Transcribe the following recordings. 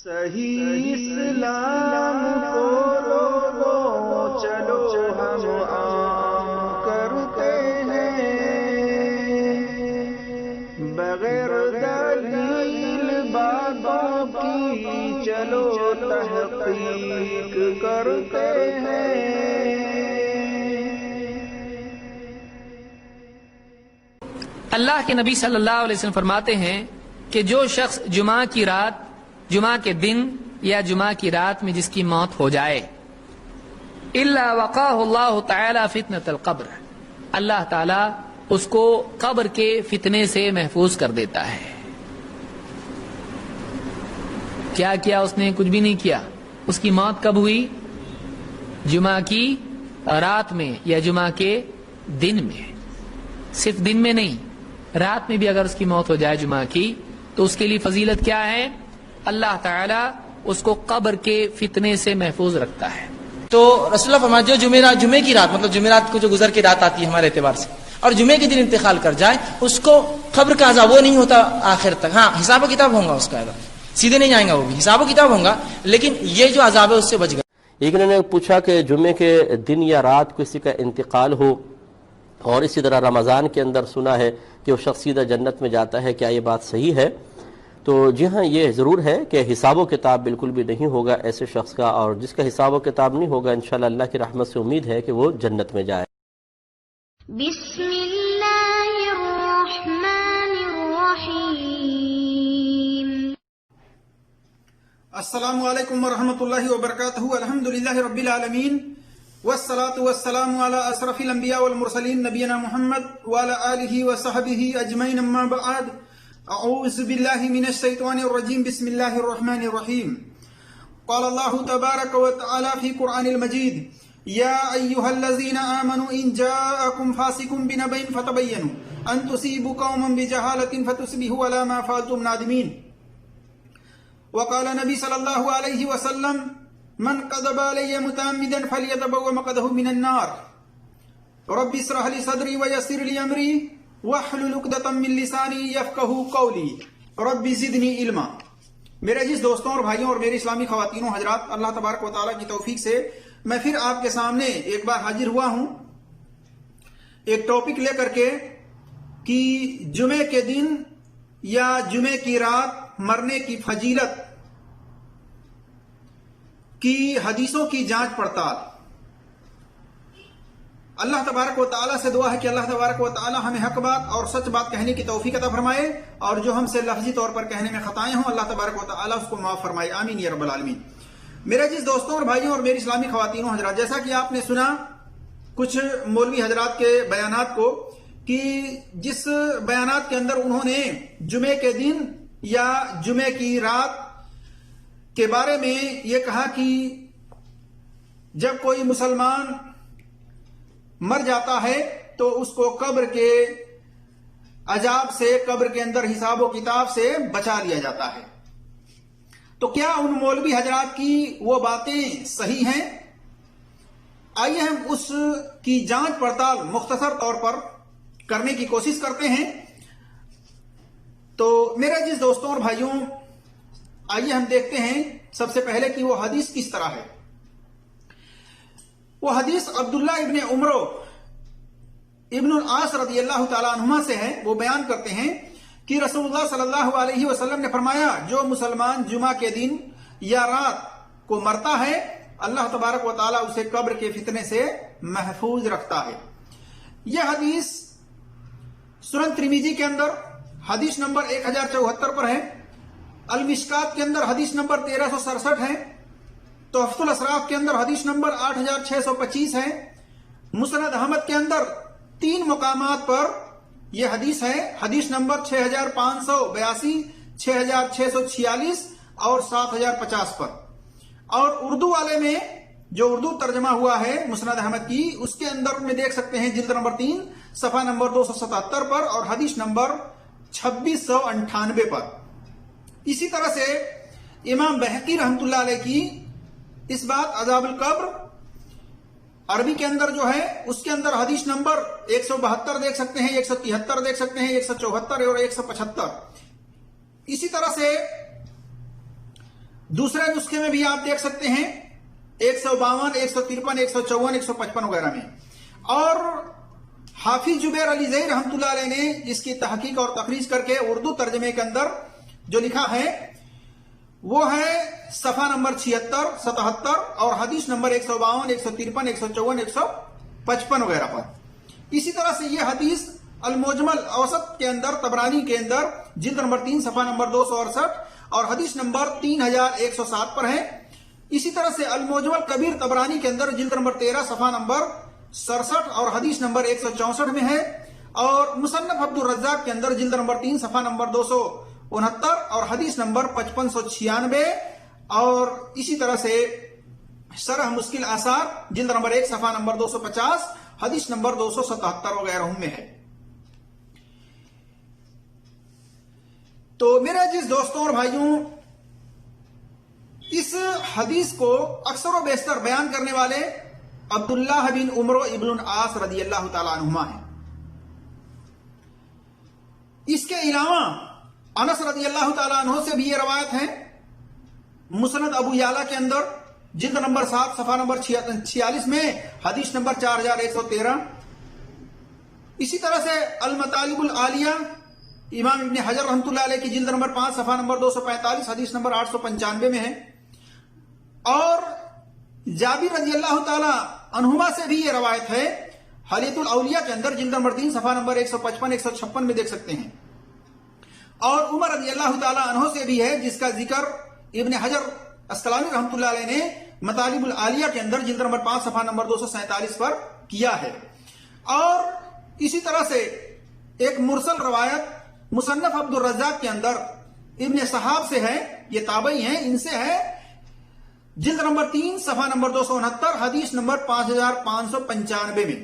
صحیح اسلام کو لوگوں چلو ہم عام کرتے ہیں، بغیر دلیل باتوں کی چلو تحقیق کرتے ہیں۔ اللہ کے نبی صلی اللہ علیہ وسلم فرماتے ہیں کہ جو شخص جمعہ کی رات، جمعہ کے دن یا جمعہ کی رات میں جس کی موت ہو جائے، الا وقاہ اللہ تعالی فتنۃ القبر، اللہ تعالی اس کو قبر کے فتنے سے محفوظ کر دیتا ہے۔ کیا کیا اس نے؟ کچھ بھی نہیں کیا۔ اس کی موت کب ہوئی؟ جمعہ کی رات میں یا جمعہ کے دن میں، صرف دن میں نہیں، رات میں بھی اگر اس کی موت ہو جائے جمعہ کی تو اس کے لیے فضیلت کیا ہے؟ اللہ تعالیٰ اس کو قبر کے فتنے سے محفوظ رکھتا ہے۔ تو رسول اللہ فرمایا جو جمعے کی رات، مطلب جمعرات کو جو گزر کے رات آتی ہے ہمارے اعتبار سے، اور جمعے کے دن انتقال کر جائے، اس کو قبر کا عذاب وہ نہیں ہوتا آخر تک۔ ہاں حساب و کتاب ہوگا، اس کا سیدھے نہیں جائیں گا، وہ بھی حساب و کتاب ہوگا، لیکن یہ جو عذاب ہے اس سے بچ گیا۔ ایک نے پوچھا کہ جمعے کے دن یا رات کسی کا انتقال ہو اور اسی طرح رمضان کے اندر سنا ہے کہ وہ شخص سیدھا جنت میں جاتا ہے، کیا یہ بات صحیح ہے؟ تو جی ہاں، یہ ضرور ہے کہ حساب و کتاب بالکل بھی نہیں ہوگا ایسے شخص کا، اور جس کا حساب و کتاب نہیں ہوگا انشاءاللہ اللہ کی رحمت سے امید ہے کہ وہ جنت میں جائے۔ بسم اللہ الرحمن الرحیم۔ السلام علیکم ورحمۃ اللہ وبرکاتہ۔ الحمدللہ رب العالمین، والصلاة والسلام علی اشرف الانبیاء والمرسلین نبینا محمد وعلی آلہ وصحبہ اجمعین، اما بعد، اعوذ باللہ من الشیطان الرجیم، بسم اللہ الرحمن الرحیم۔ قال اللہ تبارک وتعالی فی قرآن المجید، یا ایہا الذین آمنوا ان جاءکم فاسق بنبأ فتبینوا ان تصیبوا قوما بجہالۃ فتصبحوا علی ما فعلتم نادمین۔ وقال نبی صلی اللہ علیہ وسلم، من کذب علی متعمدا فلیتبوأ مقعدہ من النار۔ رب اشرح لی صدری ویسر لی امری واحلل عقدۃ من لسانی یفقہوا قولی رب زدنی علما۔ میرے عزیز دوستوں اور بھائیوں اور میری اسلامی خواتین و حضرات، اللہ تبارک و تعالیٰ کی توفیق سے میں پھر آپ کے سامنے ایک بار حاضر ہوا ہوں ایک ٹاپک لے کر کے کہ جمعے کے دن یا جمعے کی رات مرنے کی فضیلت کی حدیثوں کی جانچ پڑتال۔ اللہ تبارک و تعالیٰ سے دعا ہے کہ اللہ تبارک و تعالیٰ ہمیں حق بات اور سچ بات کہنے کی توفیق عطا فرمائے، اور جو ہم سے لفظی طور پر کہنے میں خطائیں ہوں اللہ تبارک و تعالیٰ اس کو معاف فرمائے، آمین یا رب العالمین۔ میرے عزیز دوستوں اور بھائیوں اور میری اسلامی خواتین و حضرات، جیسا کہ آپ نے سنا کچھ مولوی حضرات کے بیانات کو، کہ جس بیانات کے اندر انہوں نے جمعے کے دن یا جمعے کی رات کے بارے میں یہ کہا کہ جب کوئی مسلمان مر جاتا ہے تو اس کو قبر کے عذاب سے، قبر کے اندر حساب و کتاب سے بچا لیا جاتا ہے۔ تو کیا ان مولوی حضرات کی وہ باتیں صحیح ہیں؟ آئیے ہم اس کی جانچ پڑتال مختصر طور پر کرنے کی کوشش کرتے ہیں۔ تو میرے عزیز دوستوں اور بھائیوں، آئیے ہم دیکھتے ہیں سب سے پہلے کہ وہ حدیث کس طرح ہے۔ وہ حدیث عبداللہ ابن عمر ابن العاص رضی اللہ تعالیٰ عنہما سے ہے۔ وہ بیان کرتے ہیں کہ رسول اللہ صلی اللہ علیہ وسلم نے فرمایا، جو مسلمان جمعہ کے دن یا رات کو مرتا ہے اللہ تبارک و تعالیٰ اسے قبر کے فتنے سے محفوظ رکھتا ہے۔ یہ حدیث سنن ترمذی کے اندر حدیث نمبر 1074 پر ہے، المشکات کے اندر حدیث نمبر 1367 ہے، تحفۃ الاسراف کے اندر حدیث نمبر 8625 ہے، مسند احمد کے اندر 3 مقامات پر یہ حدیث ہے، حدیث نمبر 6582، 6646 اور 7050 پر، اور اردو والے میں جو اردو ترجمہ ہوا ہے مسند احمد کی، اس کے اندر میں دیکھ سکتے ہیں جلد نمبر 3 صفحہ نمبر 277 پر اور حدیث نمبر 2698 پر۔ اسی طرح سے امام بہقی رحمۃ اللہ علیہ کی اس بات عذاب القبر عربی کے اندر جو ہے اس کے اندر حدیث نمبر 172 دیکھ سکتے ہیں، 173 دیکھ سکتے ہیں، 174 اور 175۔ اسی طرح سے دوسرے نسخے میں بھی آپ دیکھ سکتے ہیں 152, 153, 154, 155 وغیرہ میں. اور حافظ جبیر علی ظہیر رحمۃ اللہ علیہ نے جس کی تحقیق اور تخریج کر کے اردو ترجمے کے اندر جو لکھا ہے وہ ہے صفحہ نمبر 76, 77 اور حدیث نمبر 152, 153, 154, 155 وغیرہ پر. اسی طرح سے یہ حدیث المجمل اوسط کے اندر طبرانی کے اندر جلد نمبر 3 صفحہ نمبر 268 اور حدیث نمبر 3107 پر ہے. اسی طرح سے المجمل کبیر طبرانی کے اندر جلد نمبر 13 صفحہ نمبر 67 اور حدیث نمبر 164 میں ہے. اور مصنف عبد الرزاق کے اندر جلد نمبر 3 صفحہ نمبر 269 اور حدیث نمبر 5596 اور اسی طرح سے شرح مشکل آثار جلد نمبر 1 صفحہ نمبر 250 حدیث نمبر 277 وغیرہ میں ہے. تو میرے عزیز دوستوں اور بھائیوں، اس حدیث کو اکثر و بیشتر بیان کرنے والے عبداللہ بن عمر ابن العاص رضی اللہ تعالیٰ عنہما ہیں. اس کے علاوہ انس رضی اللہ تعالیٰ عنہ سے بھی یہ روایت ہے. مسند ابو یعلا کے اندر جلد نمبر 7 صفحہ نمبر 46 میں حدیث نمبر 4113. اسی طرح سے المطالب العالیہ امام ابن حجر رحمۃ اللہ علیہ کی جلد نمبر 5 صفحہ نمبر 245 حدیث نمبر 895 میں ہے. اور جابر رضی اللہ تعالی عنہما سے بھی یہ روایت ہے. حلیۃ الاولیاء کے اندر جلد نمبر 3 صفحہ نمبر 155 156 میں دیکھ سکتے ہیں. اور عمر رضی اللہ تعالی عنہ سے بھی ہے جس کا ذکر ابن حجر اسقلانی رحمۃ اللہ علیہ نے مطالب العالیہ کے اندر جلد نمبر 5 صفحہ نمبر 247 پر کیا ہے. اور اسی طرح سے ایک مرسل روایت مصنف عبد الرزاق کے اندر ابن صحاب سے ہے، یہ تابعی ہیں، ان سے ہے جلد نمبر 3 صفحہ نمبر 269 حدیث نمبر 5595 میں.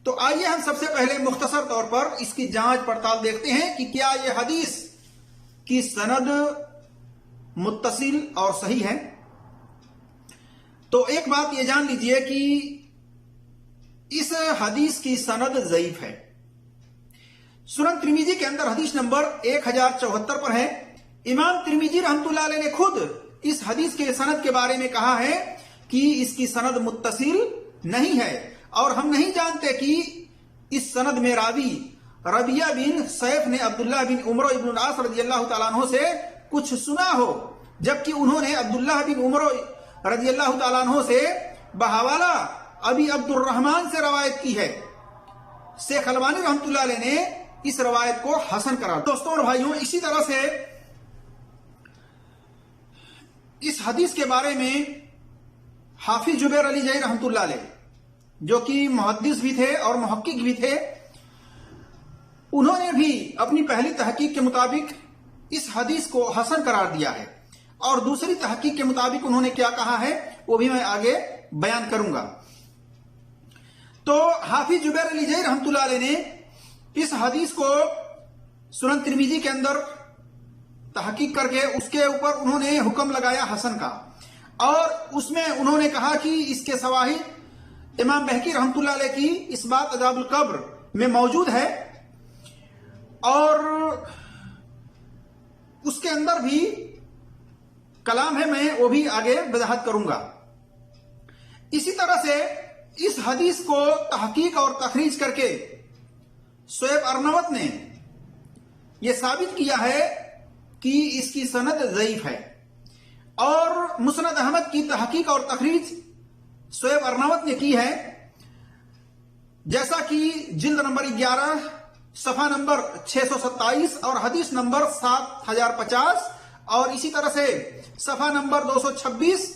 تو آئیے ہم سب سے پہلے مختصر طور پر اس کی جانچ پڑتال دیکھتے ہیں کہ کیا یہ حدیث کی سند متصل اور صحیح ہے. تو ایک بات یہ جان لیجئے کہ اس حدیث کی سند ضعیف ہے. سنن ترمذی کے اندر حدیث نمبر 1074 پر ہے. امام ترمذی رحمۃ اللہ علیہ نے خود اس حدیث کے سند کے بارے میں کہا ہے کہ اس کی سند متصل نہیں ہے اور ہم نہیں جانتے کہ اس سند میں راوی ربیہ بن سیف نے عبداللہ بن عمر ابن العاص رضی اللہ تعالیٰ عنہ سے کچھ سنا ہو، جبکہ انہوں نے عبداللہ بن عمر رضی اللہ تعالیٰ عنہ سے بحوالہ ابی عبد الرحمن سے روایت کی ہے. شیخ البانی رحمۃ اللہ علیہ نے اس روایت کو حسن قرار. دوستوں اور بھائیوں، اسی طرح سے اس حدیث کے بارے میں حافظ جبیر علی ظہیر رحمۃ اللہ علیہ جو کہ محدث بھی تھے اور محقق بھی تھے، انہوں نے بھی اپنی پہلی تحقیق کے مطابق اس حدیث کو حسن قرار دیا ہے. اور دوسری تحقیق کے مطابق انہوں نے کیا کہا ہے وہ بھی میں آگے بیان کروں گا. تو حافظ جبیر علی ظہیر رحمۃ اللہ علیہ نے اس حدیث کو سنن ترمذی کے اندر تحقیق کر کے اس کے اوپر انہوں نے حکم لگایا حسن کا. اور اس میں انہوں نے کہا کہ اس کے شواہد امام بہقی رحمۃ اللہ علیہ کی اس بات عذاب القبر میں موجود ہے اور اس کے اندر بھی کلام ہے، میں وہ بھی آگے وضاحت کروں گا. اسی طرح سے اس حدیث کو تحقیق اور تخریج کر کے شعیب ارنوت نے یہ ثابت کیا ہے کہ اس کی سند ضعیف ہے. اور مسند احمد کی تحقیق اور تخریج شعیب ارنوت نے کی ہے، جیسا کہ جلد نمبر 11 صفحہ نمبر 627 اور حدیث نمبر 7050 اور اسی طرح سے صفحہ نمبر 226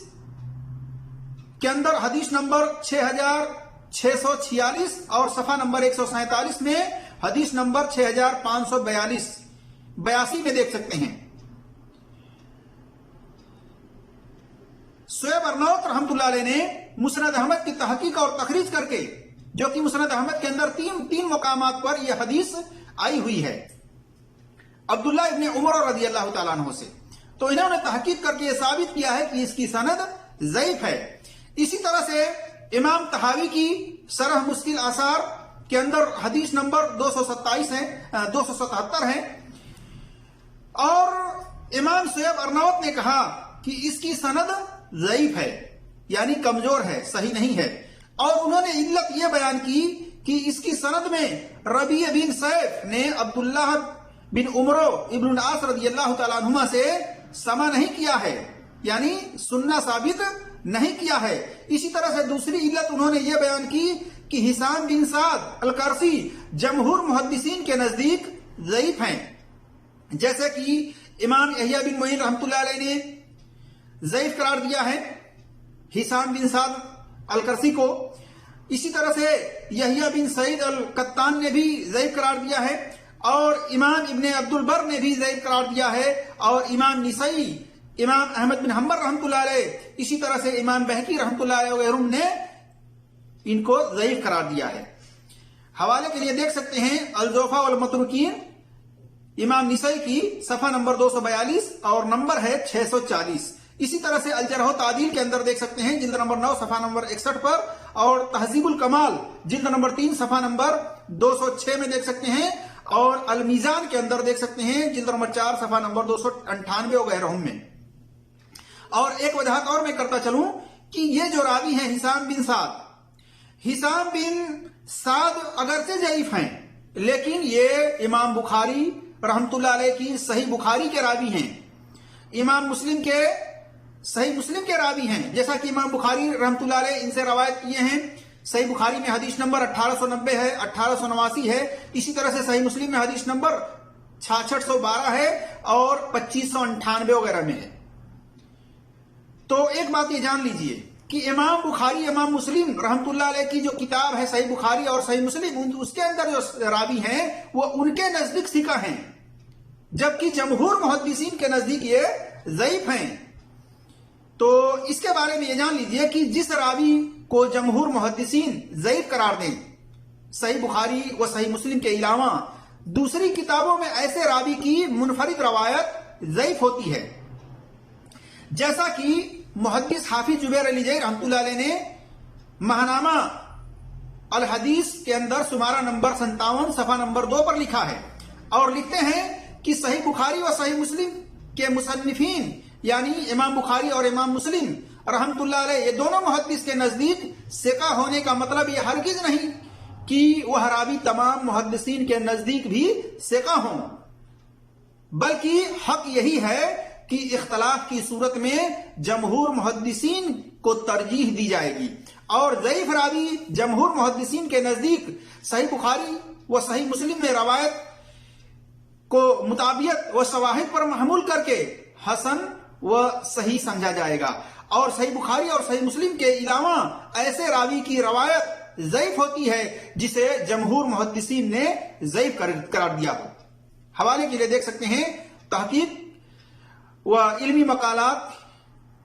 کے اندر حدیث نمبر 6646 اور صفحہ نمبر 147 میں حدیث نمبر 6582 میں دیکھ سکتے ہیں. شعیب ارنوت رحمۃ اللہ علیہ نے مسند احمد کی تحقیق اور تخریج کر کے، جو کہ مسند احمد کے اندر تین مقامات پر یہ حدیث آئی ہوئی ہے عبداللہ ابن عمر رضی اللہ تعالیٰ عنہ سے، تو انہوں نے تحقیق کر کے یہ ثابت کیا ہے کہ اس کی سند ضعیف ہے. اسی طرح سے امام طحاوی کی شرح مشکل آثار کے اندر حدیث نمبر 277 ہے. اور امام شعیب ارنوت نے کہا کہ اس کی سند ضعیف ہے، یعنی کمزور ہے، صحیح نہیں ہے، اور انہوں نے علت یہ بیان کی کہ اس کی سند میں ربیع بن سیف نے عبداللہ بن عمرو ابن العاص رضی اللہ تعالیٰ عنہما سے سمع نہیں کیا ہے، یعنی سننا ثابت نہیں کیا ہے۔ اسی طرح سے دوسری علت انہوں نے یہ بیان کی کہ حسام بن سعد القرشی جمہور محدثین کے نزدیک ضعیف ہیں، جیسے کہ امام یحییٰ بن معین رحمۃ اللہ علیہ نے ضعیف قرار دیا ہے حسام بن سعد القرشی کو، اسی طرح سے یحییٰ بن سعید القطان نے بھی ضعیف قرار دیا ہے، اور امام ابن عبد البر نے بھی ضعیف قرار دیا ہے، اور امام نسائی، امام احمد بن حنبل رحمۃ اللہ علیہ، اسی طرح سے امام بہقی رحمۃ اللہ علیہ وغیرہ نے ان کو ضعیف قرار دیا ہے۔ حوالے کے لیے دیکھ سکتے ہیں الضعفاء والمتروکین امام نسائی کی صفحہ نمبر 242 اور نمبر ہے 640۔ اسی طرح سے الجرح و تعدیل کے اندر دیکھ سکتے ہیں جلد نمبر 9 صفحہ نمبر 61 پر، اور تہذیب الکمال جلد نمبر 3 صفحہ نمبر 206 میں دیکھ سکتے ہیں، اور المیزان کے اندر دیکھ سکتے ہیں جلد نمبر 4 صفحہ نمبر 298 وغیرہ میں۔ اور ایک وضاحت اور میں کرتا چلوں کہ یہ جو راوی ہیں حسام بن سعد اگرچہ ضعیف ہیں، لیکن یہ امام بخاری رحمۃ اللہ علیہ کی صحیح بخاری کے راوی ہیں، امام مسلم کے صحیح مسلم کے راوی ہیں، جیسا کہ امام بخاری رحمۃ اللہ علیہ ان سے روایت کیے ہیں۔ صحیح بخاری میں حدیث نمبر 1890 ہے، 1889 ہے، اسی طرح سے صحیح مسلم میں حدیث نمبر 6612 ہے اور 2598 وغیرہ میں ہے۔ تو ایک بات یہ جان لیجئے کہ امام بخاری امام مسلم رحمۃ اللہ علیہ کی جو کتاب ہے صحیح بخاری اور صحیح مسلم، اس کے اندر جو راوی ہیں وہ ان کے نزدیک ثقہ ہیں، جبکہ جمہور محدثین کے نزدیک یہ ضعیف ہیں۔ تو اس کے بارے میں یہ جان لیجئے کہ جس راوی کو جمہور محدثین ضعیف قرار دیں، صحیح بخاری و صحیح مسلم کے علاوہ دوسری کتابوں میں ایسے راوی کی منفرد روایت ضعیف ہوتی ہے، جیسا کہ محدث حافظ جبیر علی جئی رحمۃ اللہ علیہ نے ماہنامہ الحدیث کے اندر شمارہ نمبر 57 صفحہ نمبر 2 پر لکھا ہے، اور لکھتے ہیں کہ صحیح بخاری و صحیح مسلم کے مصنفین یعنی امام بخاری اور امام مسلم رحمۃ اللہ علیہ یہ دونوں محدث کے نزدیک ثقہ ہونے کا مطلب یہ ہرگز نہیں کہ وہ راوی تمام محدثین کے نزدیک بھی ثقہ ہوں، بلکہ حق یہی ہے کہ اختلاف کی صورت میں جمہور محدثین کو ترجیح دی جائے گی، اور ضعیف راوی جمہور محدثین کے نزدیک صحیح بخاری و صحیح مسلم میں روایت کو مطابقت و شواہد پر محمول کر کے حسن و صحیح سمجھا جائے گا، اور صحیح بخاری اور صحیح مسلم کے علاوہ ایسے راوی کی روایت ضعیف ہوتی ہے جسے جمہور محدثین نے ضعیف قرار دیا ہو۔ حوالے کے لیے دیکھ سکتے ہیں تحقیق و علمی مقالات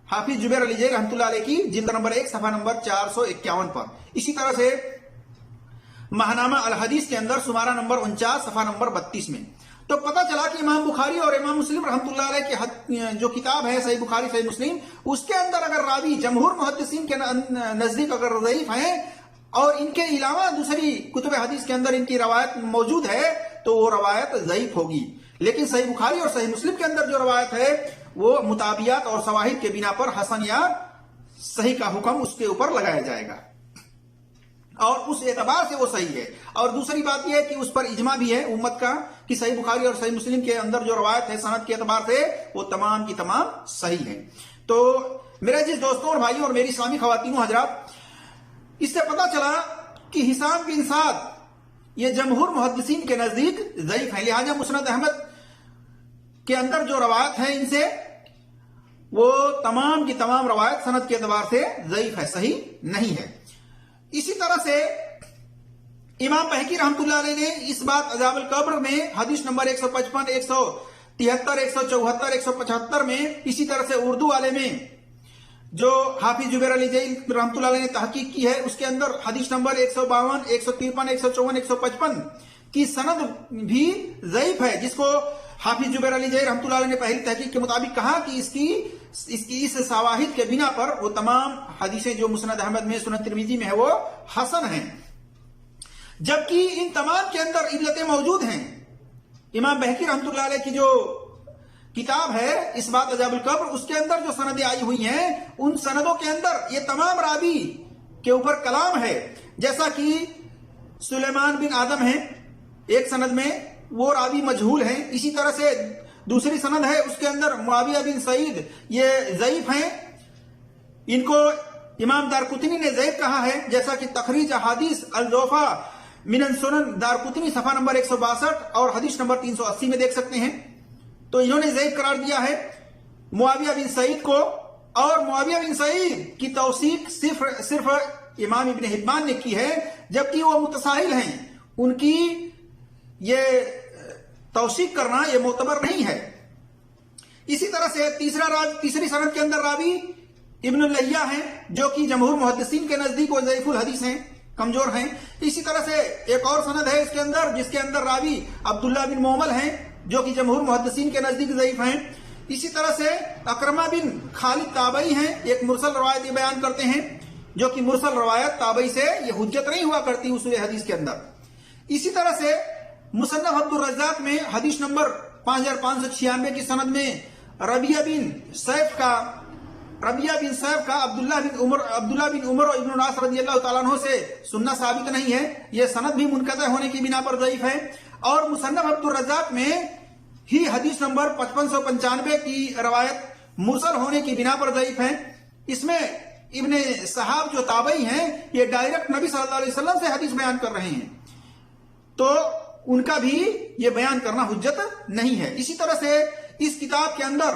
حافظ جبیر علی جئی رحمۃ اللہ علیہ کی جلد نمبر 1 صفحہ نمبر 451 پر، اسی طرح سے ماہنامہ الحدیث کے اندر شمارہ نمبر 49 صفحہ نمبر 32 میں۔ تو پتہ چلا کہ امام بخاری اور امام مسلم رحمۃ اللہ علیہ کی جو کتاب ہے صحیح بخاری صحیح مسلم، اس کے اندر اگر راوی جمہور محدثین کے نزدیک اگر ضعیف ہیں اور ان کے علاوہ دوسری کتب حدیث کے اندر ان کی روایت موجود ہے تو وہ روایت ضعیف ہوگی، لیکن صحیح بخاری اور صحیح مسلم کے اندر جو روایت ہے وہ مطابقت اور شواہد کے بنا پر حسن یا صحیح کا حکم اس کے اوپر لگایا جائے گا، اور اس اعتبار سے وہ صحیح ہے۔ اور دوسری بات یہ ہے کہ اس پر اجماع بھی ہے امت کا کہ صحیح بخاری اور صحیح مسلم کے اندر جو روایت ہے سند کے اعتبار سے وہ تمام کی تمام صحیح ہے۔ تو میرے جس دوستوں اور بھائیوں اور میری اسلامی خواتین و حضرات، اس سے پتہ چلا کہ حسام بن سعد یہ جمہور محدثین کے نزدیک ضعیف ہیں، لہذا مسند احمد کے اندر جو روایت ہے ان سے وہ تمام کی تمام روایت سند کے اعتبار سے ضعیف ہے، صحیح نہیں ہے۔ اسی طرح سے امام بہقی رحمۃ اللہ علیہ نے اس بات عذاب القبر میں حدیث نمبر 155 173 174 175 میں، اسی طرح سے اردو والے میں جو حافظ جبیر علی جئی رحمۃ اللہ علیہ نے تحقیق کی ہے اس کے اندر حدیث نمبر 152 153 154 155 کی سند بھی ضعیف ہے، جس کو حافظ جبیر علی جئی رحمۃ اللہ علیہ نے پہلی تحقیق کے مطابق کہا کہ اس کی شواہد کے بنا پر وہ تمام حدیثیں جو مسند احمد میں سنن ترمذی میں ہے وہ حسن ہیں، جبکہ ان تمام کے اندر علتیں موجود ہیں۔ امام بہقی رحمۃ اللہ علیہ کی جو کتاب ہے اس بات عذاب القبر، اس کے اندر جو سندیں آئی ہوئی ہیں ان سندوں کے اندر یہ تمام راوی کے اوپر کلام ہے. جیسا کہ سلیمان بن آدم ہیں ایک سند میں، وہ راوی مجہول ہیں. اسی طرح سے دوسری سند ہے اس کے اندر معاویہ بن سعید، یہ ضعیف ہیں، ان کو امام دارقطنی نے ضعیف کہا ہے. جیسا کہ تخریج احادیث الضعفاء من السنن دارقطنی صفحہ نمبر 162 اور حدیث نمبر 380 میں دیکھ سکتے ہیں. تو انہوں نے ضعیف قرار دیا ہے معاویہ بن سعید کو، اور معاویہ بن سعید کی توثیق صرف امام ابن حبان نے کی ہے، جبکہ وہ متساہل ہیں، ان کی یہ توثیق کرنا یہ معتبر نہیں ہے. اسی طرح سے تیسری سند کے اندر راوی ابن الیہ ہیں، جو کہ جمہور محدثین کے نزدیک وہ ضعیف الحدیث ہیں، کمزور ہیں. اسی طرح سے ایک اور سند ہے اس کے اندر جس کے اندر راوی عبداللہ بن مومل ہیں، جو کہ جمہور محدثین کے نزدیک ضعیف ہیں. اسی طرح سے اکرمہ بن خالد تابعی ہیں، ایک مرسل روایت بیان کرتے ہیں، جو کہ مرسل روایت تابعی سے یہ حجت نہیں ہوا کرتی اصول حدیث کے اندر. اسی طرح سے مصنف عبد الرزاق میں حدیث نمبر 5596 کی سند میں ربیہ بن سیف کا عبداللہ بن عمر اور ابن العاص رضی اللہ تعالیٰ عنہ سے سننا ثابت نہیں ہے، یہ سند بھی منقطع ہونے کی بنا پر ضعیف ہے. اور مصنف عبد الرزاق میں ہی حدیث نمبر 5595 کی روایت مرسل ہونے کی بنا پر ضعیف ہے. اس میں ابن صحاب جو تابعی ہیں یہ ڈائریکٹ نبی صلی اللہ علیہ وسلم سے حدیث بیان کر رہے ہیں، تو ان کا بھی یہ بیان کرنا حجت نہیں ہے. اسی طرح سے اس کتاب کے اندر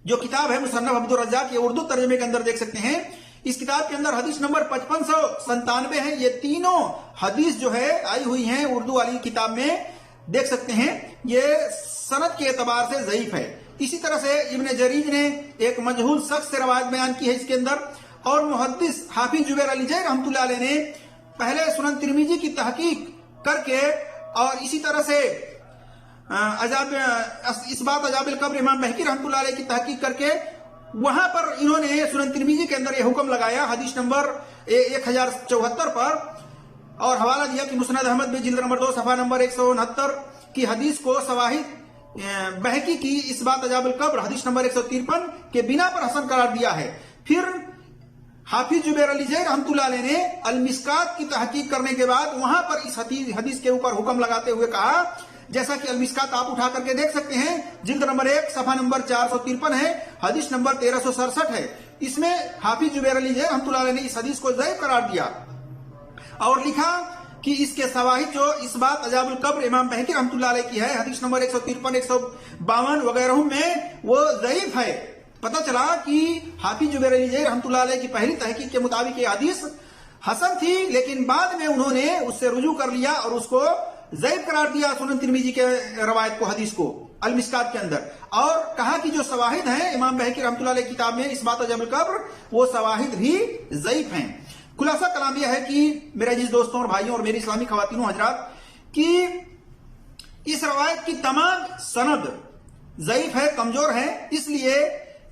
جو کتاب ہے مصنف عبد الرزاق، یہ اردو ترجمے کے اندر دیکھ سکتے ہیں. اس کتاب کے اندر حدیث نمبر 5597 ہے. یہ تینوں حدیث جو ہے آئی ہوئی ہیں اردو والی کتاب میں، دیکھ سکتے ہیں یہ سند کے اعتبار سے ضعیف ہے. اسی طرح سے ابن جریج نے ایک مجہول شخص سے روایت بیان کی ہے اس کے اندر، اور محدث حافظ جبیر علی جیہ رحمۃ اللہ علیہ نے پہلے سنن ترمذی کی تحقیق کر کے، اور اسی طرح سے اس بات عذاب القبر امام بہقی رحمۃ اللہ علیہ کی تحقیق کر کے وہاں پر انہوں نے سنن ترمذی کے اندر یہ حکم لگایا حدیث نمبر 1074 پر، اور حوالہ دیا کہ مسند احمد میں جلد نمبر 2 صفحہ نمبر 169 کی حدیث کو شواہد بہقی کی اس بات عذاب القبر حدیث نمبر 153 کے بنا پر حسن قرار دیا ہے. پھر حافظ جبیر علی جیہ رحمۃ اللہ علیہ نے المسکات کی تحقیق کرنے کے بعد وہاں پر اس حدیث کے اوپر حکم لگاتے ہوئے کہا، جیسا کہ المسکات آپ اٹھا کر کے دیکھ سکتے ہیں، جلد نمبر 1 صفحہ نمبر 453 ہے، حدیث نمبر 1367 ہے. اس میں حافظ جبیر علی جیہ رحمۃ اللہ علیہ نے اس حدیث کو ضعیف قرار دیا اور لکھا کہ اس کے شواہد جو اس بات عذاب القبر امام بہقی رحمۃ اللہ علیہ کی ہے حدیث نمبر 153 152 وغیرہ میں وہ ضعیف ہے. پتہ چلا کہ حافظ جبیر علی جیہ رحمۃ اللہ علیہ کی پہلی تحقیق کے مطابق یہ حدیث حسن تھی، لیکن بعد میں انہوں نے اس سے رجوع کر لیا اور اس کو ضعیف قرار دیا سنن ترمذی کے روایت کو، حدیث کو المسکات کے اندر، اور کہا کہ جو شواہد ہیں امام بہقی رحمۃ اللہ علیہ کی کتاب میں اس بات عذاب القبر وہ شواہد بھی ضعیف ہیں. خلاصہ کلام یہ ہے کہ میرے عزیز دوستوں اور بھائیوں اور میری اسلامی خواتین و حضرات، کہ اس روایت کی تمام سند ضعیف ہے، کمزور ہے، اس لیے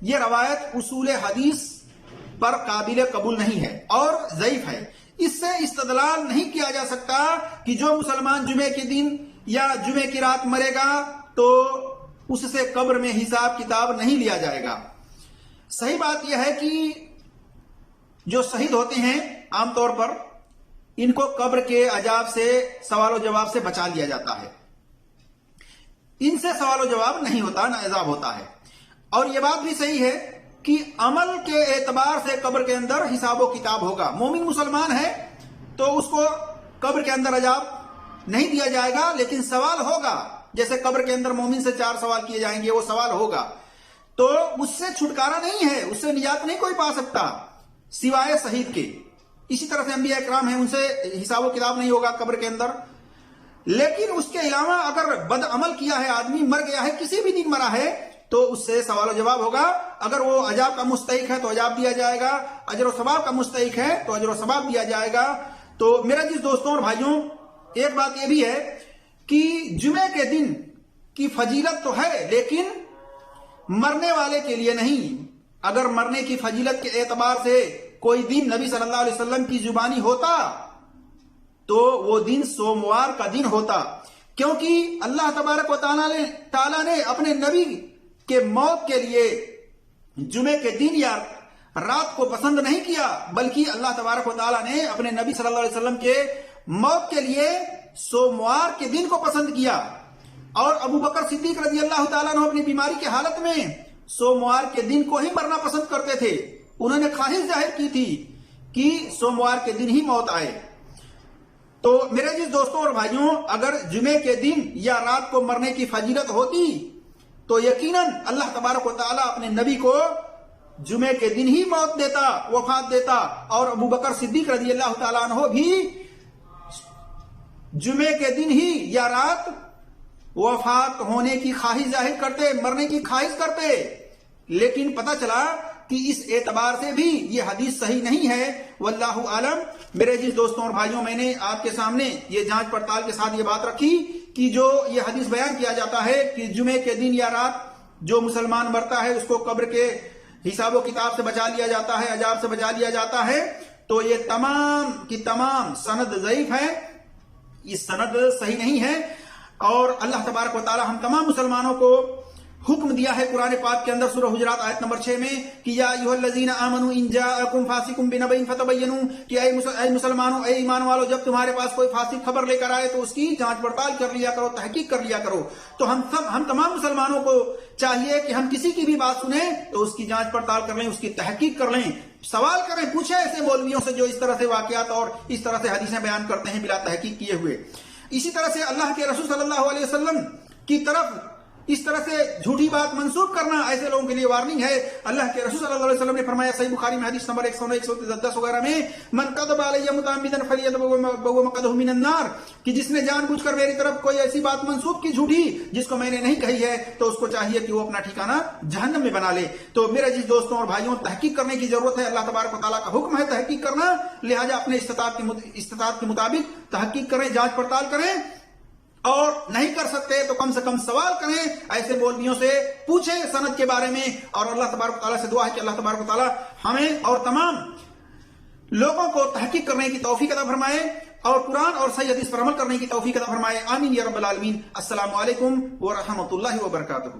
یہ روایت اصول حدیث پر قابل قبول نہیں ہے اور ضعیف ہے. اس سے استدلال نہیں کیا جا سکتا کہ جو مسلمان جمعے کے دن یا جمعے کی رات مرے گا تو اس سے قبر میں حساب کتاب نہیں لیا جائے گا. صحیح بات یہ ہے کہ جو شہید ہوتے ہیں عام طور پر ان کو قبر کے عذاب سے، سوال و جواب سے بچا لیا جاتا ہے، ان سے سوال و جواب نہیں ہوتا، نہ عذاب ہوتا ہے. اور یہ بات بھی صحیح ہے کہ عمل کے اعتبار سے قبر کے اندر حساب و کتاب ہوگا. مومن مسلمان ہے تو اس کو قبر کے اندر عذاب نہیں دیا جائے گا، لیکن سوال ہوگا. جیسے قبر کے اندر مومن سے 4 سوال کیے جائیں گے، وہ سوال ہوگا، تو اس سے چھٹکارا نہیں ہے، اس سے نجات نہیں کوئی پا سکتا سوائے شہید کے. اسی طرح سے انبیاء اکرام ہیں، ان سے حساب و کتاب نہیں ہوگا قبر کے اندر. لیکن اس کے علاوہ اگر بد عمل کیا ہے، آدمی مر گیا ہے، کسی بھی دن مرا ہے، تو اس سے سوال و جواب ہوگا. اگر وہ عذاب کا مستحق ہے تو عذاب دیا جائے گا، اجر و ثواب کا مستحق ہے تو اجر و ثواب دیا جائے گا. تو میرا جس دوستوں اور بھائیوں، ایک بات یہ بھی ہے کہ جمعے کے دن کی فضیلت تو ہے، لیکن مرنے والے کے لیے نہیں. اگر مرنے کی فضیلت کے اعتبار سے کوئی دن نبی صلی اللہ علیہ وسلم کی زبانی ہوتا تو وہ دن سوموار کا دن ہوتا، کیونکہ اللہ تبارک و تعالیٰ نے اپنے نبی کے موت کے لیے جمعے کے دن یا رات کو پسند نہیں کیا، بلکہ اللہ تبارک و تعالیٰ نے اپنے نبی صلی اللہ علیہ وسلم کے موت کے لیے سوموار کے دن کو پسند کیا۔ اور ابو بکر صدیق رضی اللہ تعالیٰ عنہ اپنی بیماری کی حالت میں سوموار کے دن کو ہی مرنا پسند کرتے تھے۔ انہوں نے خواہش ظاہر کی تھی کہ سوموار کے دن ہی موت آئے۔ تو میرے جس دوستوں اور بھائیوں، اگر جمعے کے دن یا رات کو مرنے کی فضیلت ہوتی تو یقیناً اللہ تبارک و تعالیٰ اپنے نبی کو جمعے کے دن ہی موت دیتا، وفات دیتا، اور ابو بکر صدیق رضی اللہ تعالیٰ عنہ بھی جمعے کے دن ہی یا رات وفات ہونے کی خواہش ظاہر کرتے، مرنے کی خواہش کرتے۔ لیکن پتہ چلا کہ اس اعتبار سے بھی یہ حدیث صحیح نہیں ہے، واللہ عالم۔ میرے جس دوستوں اور بھائیوں، میں نے آپ کے سامنے یہ جانچ پڑتال کے ساتھ یہ بات رکھی کہ جو یہ حدیث بیان کیا جاتا ہے کہ جمعے کے دن یا رات جو مسلمان مرتا ہے اس کو قبر کے حساب و کتاب سے بچا لیا جاتا ہے، عذاب سے بچا لیا جاتا ہے، تو یہ تمام کی تمام سند ضعیف ہے، یہ سند صحیح نہیں ہے۔ اور اللہ تبارک و تعالی ہم تمام مسلمانوں کو حکم دیا ہے قرآن پاک کے اندر سورہ حجرات آیت نمبر 6 میں کہ یا ایھا الذین آمنوا ان جاءکم فاسق بنبأ فتبینوا، کہ اے مسلمانوں، اے ایمان والو، جب تمہارے پاس کوئی فاسق خبر لے کر آئے تو اس کی جانچ پڑتال کر لیا کرو، تحقیق کر لیا کرو۔ تو ہم تمام مسلمانوں کو چاہیے کہ ہم کسی کی بھی بات سنیں تو اس کی جانچ پڑتال کر لیں، اس کی تحقیق کر لیں، سوال کریں، پوچھیں ایسے مولویوں سے جو اس طرح سے واقعات اور اس طرح سے حدیثیں بیان کرتے ہیں بلا تحقیق کیے ہوئے۔ اسی طرح سے اللہ کے رسول صلی اللہ علیہ وسلم کی طرف اس طرح سے جھوٹی بات منسوخ کرنا ایسے لوگوں کے لیے وارننگ ہے۔ اللہ کے رسول صلی اللہ علیہ وسلم نے فرمایا صحیح بخاری میں حدیث نمبر 109 110 وغیرہ میں، من کذب علی متعمدا فلیتبوأ مقعدہ من النار، کہ جس نے جان بوجھ کر میری طرف کوئی ایسی بات منسوخ کی جھوٹی جس کو میں نے نہیں کہی ہے تو اس کو چاہیے کہ وہ اپنا ٹھکانہ جہنم میں بنا لے۔ تو میرے جس دوستوں اور بھائیوں، تحقیق کرنے کی ضرورت ہے، اللہ تبارک و تعالیٰ کا حکم ہے تحقیق کرنا، لہٰذا اپنے استطاعت کے مطابق تحقیق کریں، جانچ پڑتال کریں، اور نہیں کر سکتے تو کم سے کم سوال کریں، ایسے مولویوں سے پوچھیں سند کے بارے میں۔ اور اللہ تبارک و تعالیٰ سے دعا ہے کہ اللہ تبارک و تعالیٰ ہمیں اور تمام لوگوں کو تحقیق کرنے کی توفیق عطا فرمائے اور قرآن اور صحیح حدیث پر عمل کرنے کی توفیق عطا فرمائے، آمین یا رب العالمین۔ السلام علیکم ورحمۃ اللہ وبرکاتہ۔